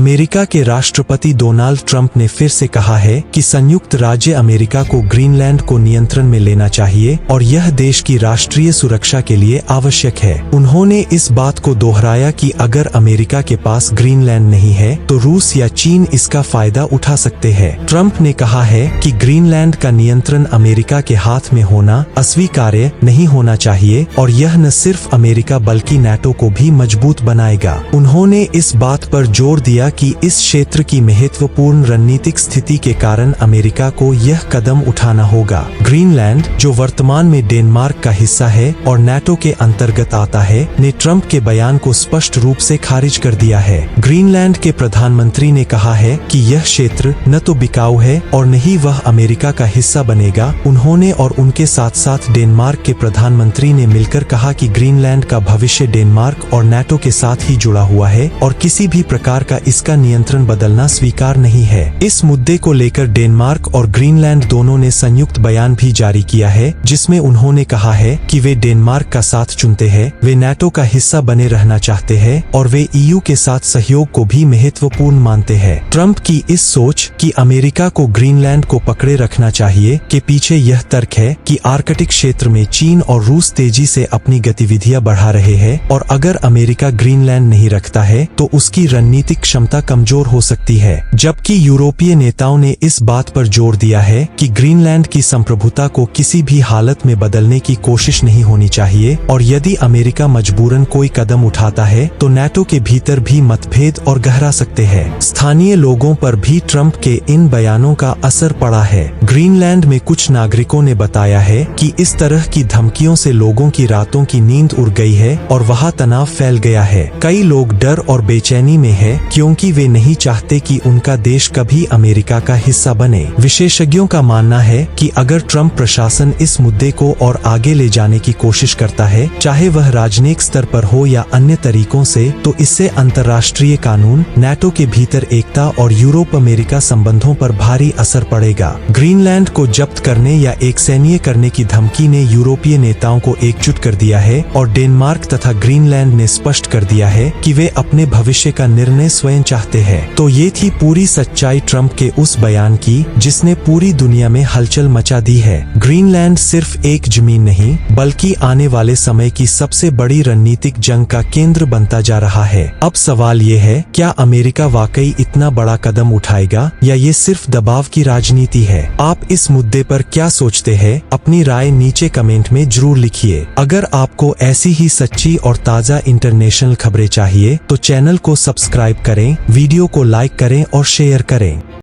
America के राष्ट्रपति Donald Trump ने फिर से कहा है कि संयुक्त राज्य अमेरिका को ग्रीनलैंड को नियंत्रण में लेना चाहिए और यह देश की राष्ट्रीय सुरक्षा के लिए आवश्यक है। उन्होंने इस बात को दोहराया कि अगर अमेरिका के पास ग्रीनलैंड नहीं है तो रूस या चीन इसका फायदा उठा सकते हैं। ट्रंप ने कहा है कि ग्रीनलैंड का नियंत्रण अमेरिका के हाथ में होना अस्वीकार्य नहीं होना चाहिए और यह न सिर्फ अमेरिका बल्कि नाटो को भी मजबूत बनाएगा। उन्होंने इस बात पर जोर दिया कि इस क्षेत्र की महत्वपूर्ण रणनीतिक स्थिति के कारण अमेरिका को यह कदम उठाना होगा। ग्रीनलैंड, जो वर्तमान में डेनमार्क का हिस्सा है और नाटो के अंतर्गत आता है, ने ट्रंप के बयान को स्पष्ट रूप से खारिज कर दिया है। ग्रीनलैंड के प्रधानमंत्री ने कहा है कि यह क्षेत्र न तो बिकाऊ है और न ही वह अमेरिका का हिस्सा बनेगा। उन्होंने और उनके साथ साथ डेनमार्क के प्रधानमंत्री ने मिलकर कहा कि ग्रीनलैंड का भविष्य डेनमार्क और नाटो के साथ ही जुड़ा हुआ है और किसी भी प्रकार का इसका नियंत्रण बदलना स्वीकार नहीं है। इस मुद्दे को लेकर डेनमार्क और ग्रीनलैंड दोनों ने संयुक्त बयान भी जारी किया है, जिसमें उन्होंने कहा है कि वे डेनमार्क का साथ चुनते हैं, वे नाटो का हिस्सा बने रहना चाहते हैं और वे ईयू के साथ सहयोग को भी महत्वपूर्ण मानते हैं। ट्रंप की इस सोच कि अमेरिका को ग्रीनलैंड को पकड़े रखना चाहिए के पीछे यह तर्क है कि आर्कटिक क्षेत्र में चीन और रूस तेजी से अपनी गतिविधियां बढ़ा रहे हैं और अगर अमेरिका ग्रीनलैंड नहीं रखता है तो उसकी रणनीतिक क्षमता कमजोर हो सकती है। जबकि यूरोपीय नेताओं ने इस बात पर जोर दिया है कि ग्रीनलैंड की संप्रभुता को किसी भी हालत में बदलने की कोशिश नहीं होनी चाहिए और यदि अमेरिका मजबूरन कोई कदम उठाता है तो नाटो के भीतर भी मतभेद और गहरा सकते हैं। स्थानीय लोगों पर भी ट्रंप के इन बयानों का असर पड़ा है। ग्रीनलैंड में कुछ नागरिकों ने बताया है कि इस तरह की धमकियों से लोगों की रातों की नींद उड़ गई है और वहां तनाव फैल गया है। कई लोग डर और बेचैनी में है क्योंकि वे नहीं चाहते कि उनका देश कभी अमेरिका का हिस्सा बने। विशेषज्ञों का मानना है कि अगर ट्रंप प्रशासन इस मुद्दे को और आगे ले जाने की कोशिश करता है, चाहे वह राजनयिक स्तर पर हो या अन्य तरीकों से, तो इससे अंतर्राष्ट्रीय कानून, नाटो के भीतर एकता और यूरोप अमेरिका संबंधों पर भारी असर पड़ेगा। ग्रीनलैंड को जब्त करने या एक सैन्य करने की धमकी ने यूरोपीय नेताओं को एकजुट कर दिया है और डेनमार्क तथा ग्रीनलैंड ने स्पष्ट कर दिया है कि वे अपने भविष्य का निर्णय स्वयं चाहते हैं। तो ये थी पूरी सच्चाई ट्रंप के उस बयान की जिसने पूरी दुनिया में हलचल मचा दी है। ग्रीनलैंड सिर्फ एक जमीन नहीं बल्कि आने वाले समय की सबसे बड़ी रणनीतिक जंग का केंद्र बनता जा रहा है। अब सवाल ये है, क्या अमेरिका वाकई इतना बड़ा कदम उठाएगा या ये सिर्फ दबाव की राजनीति है? आप इस मुद्दे पर क्या सोचते हैं? अपनी राय नीचे कमेंट में जरूर लिखिए। अगर आपको ऐसी ही सच्ची और ताज़ा इंटरनेशनल खबरें चाहिए तो चैनल को सब्सक्राइब करें, वीडियो को लाइक करें और शेयर करें।